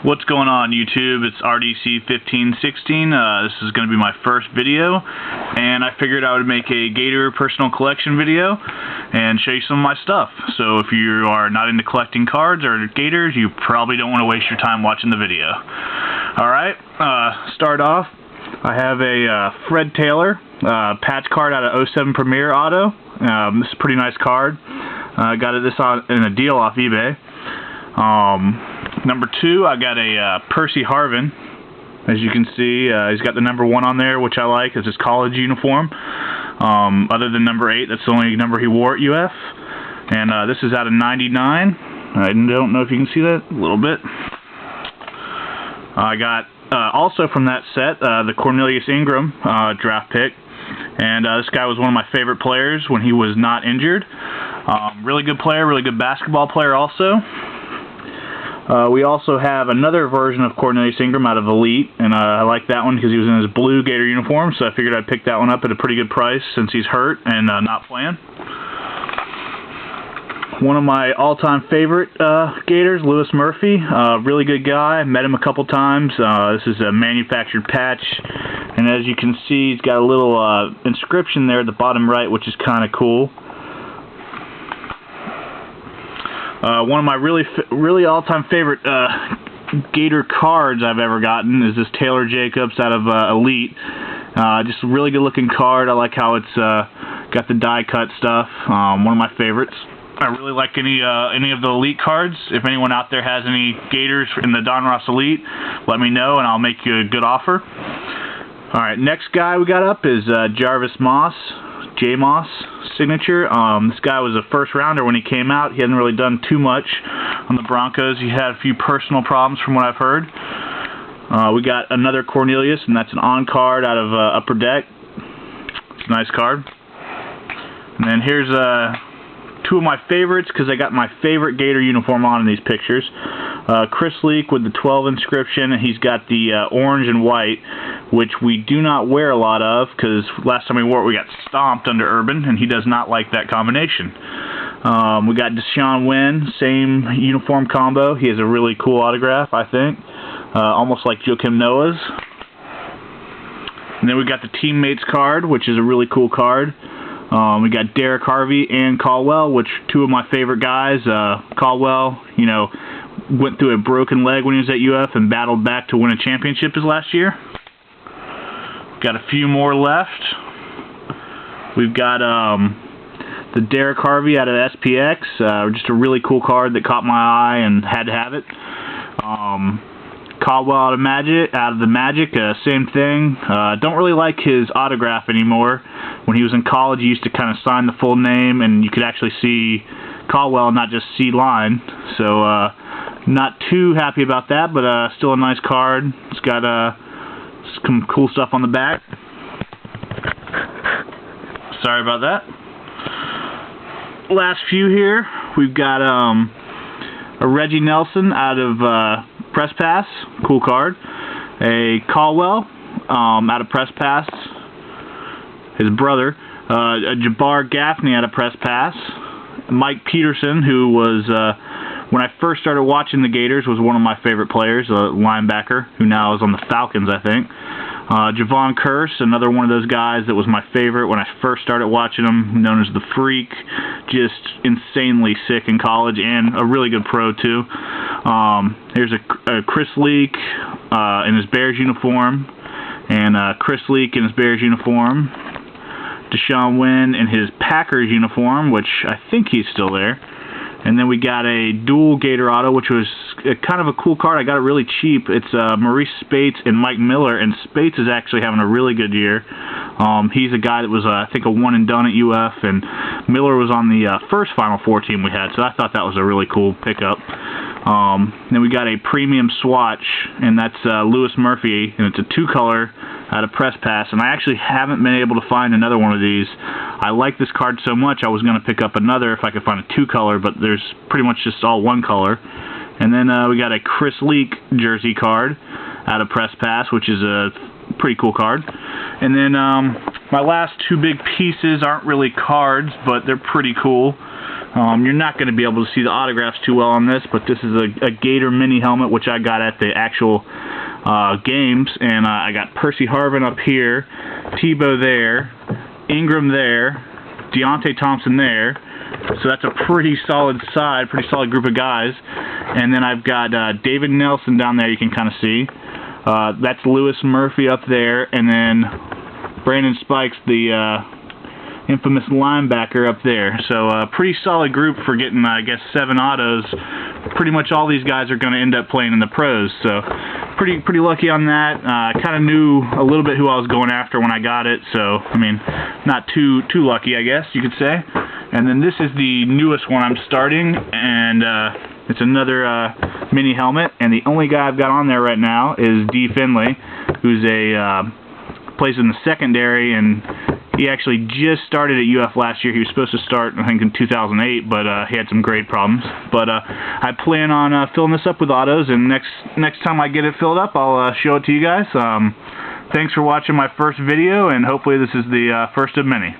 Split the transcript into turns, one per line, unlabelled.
What's going on YouTube? It's RDC1516. This is going to be my first video, and I figured I would make a Gator personal collection video and show you some of my stuff. So if you are not into collecting cards or Gators, you probably don't want to waste your time watching the video. Alright, start off, I have a Fred Taylor patch card out of 07 Premier Auto. This is a pretty nice card. I got this in a deal off eBay. Number 2, I got a Percy Harvin. As you can see, he's got the number 1 on there, which I like. It's his college uniform. Other than number 8, that's the only number he wore at UF. And this is out of 99. I don't know if you can see that a little bit. I got also from that set the Cornelius Ingram draft pick. And this guy was one of my favorite players when he was not injured. Really good player, really good basketball player also. We also have another version of Cornelius Ingram out of Elite, and I like that one because he was in his blue Gator uniform, so I figured I'd pick that one up at a pretty good price since he's hurt and not playing. One of my all-time favorite Gators, Lewis Murphy, really good guy. Met him a couple times. This is a manufactured patch, and as you can see, he's got a little inscription there at the bottom right, which is kind of cool. One of my really all-time favorite Gator cards I've ever gotten is this Taylor Jacobs out of Elite. Just a really good-looking card. I like how it's got the die-cut stuff. One of my favorites. I really like any of the Elite cards. If anyone out there has any Gators in the Don Ross Elite, let me know and I'll make you a good offer. Alright, next guy we got up is Jarvis Moss. J. Moss signature. This guy was a first rounder when he came out. He hadn't really done too much on the Broncos. He had a few personal problems from what I've heard. We got another Cornelius, and that's an on card out of Upper Deck. It's a nice card. And then here's two of my favorites because I got my favorite Gator uniform on in these pictures. Chris Leak with the 12 inscription, and he's got the orange and white, which we do not wear a lot of because last time we wore it we got stomped under Urban, and he does not like that combination. We got Deshaun Wynn, same uniform combo. He has a really cool autograph, I think. Almost like Joakim Noah's. And then we got the Teammates card, which is a really cool card. We got Derek Harvey and Caldwell, which two of my favorite guys. Caldwell, you know, went through a broken leg when he was at UF and battled back to win a championship his last year. Got a few more left. We've got the Derek Harvey out of SPX, just a really cool card that caught my eye and had to have it. Caldwell out of the Magic, same thing. Don't really like his autograph anymore. When he was in college, he used to kind of sign the full name, and you could actually see Caldwell, not just see line. So not too happy about that, but still a nice card. It's got some cool stuff on the back. Sorry about that. Last few here, we've got a Reggie Nelson out of Press Pass, cool card. A Caldwell out of Press Pass, his brother. A Jabbar Gaffney out of Press Pass. Mike Peterson, who was, when I first started watching the Gators, was one of my favorite players, a linebacker, who now is on the Falcons, I think. Javon Curse, another one of those guys that was my favorite when I first started watching him, known as the Freak, just insanely sick in college, and a really good pro, too. Here's a Chris Leak in his Bears uniform, and Chris Leak in his Bears uniform. Deshaun Wynn in his Packers uniform, which I think he's still there. And then we got a dual Gator auto, which was kind of a cool card. I got it really cheap. It's Maurice Spates and Mike Miller, and Spates is actually having a really good year. He's a guy that was, I think, a one and done at UF, and Miller was on the first Final Four team we had, so I thought that was a really cool pickup. Then we got a premium swatch, and that's Lewis Murphy, and it's a 2-color out of Press Pass, and I actually haven't been able to find another one of these. I like this card so much I was going to pick up another if I could find a 2-color, but there's pretty much just all 1 color. And then we got a Chris Leak jersey card out of Press Pass, which is a pretty cool card. And then my last 2 big pieces aren't really cards, but they're pretty cool. You're not going to be able to see the autographs too well on this, but this is a Gator mini helmet, which I got at the actual games, and I got Percy Harvin up here, Tebow there, Ingram there, Deontay Thompson there. So that's a pretty solid side, pretty solid group of guys. And then I've got David Nelson down there, you can kind of see. That's Lewis Murphy up there, and then Brandon Spikes, the infamous linebacker up there. So a pretty solid group for getting, I guess, 7 autos. Pretty much all these guys are going to end up playing in the pros. So pretty lucky on that. I kind of knew a little bit who I was going after when I got it. So, I mean, not too lucky, I guess you could say. And then this is the newest one I'm starting, and it's another mini helmet. And the only guy I've got on there right now is D. Finley, who's plays in the secondary, and he actually just started at UF last year. He was supposed to start, I think, in 2008, but he had some grade problems. But I plan on filling this up with autos, and next time I get it filled up, I'll show it to you guys. Thanks for watching my first video, and hopefully this is the first of many.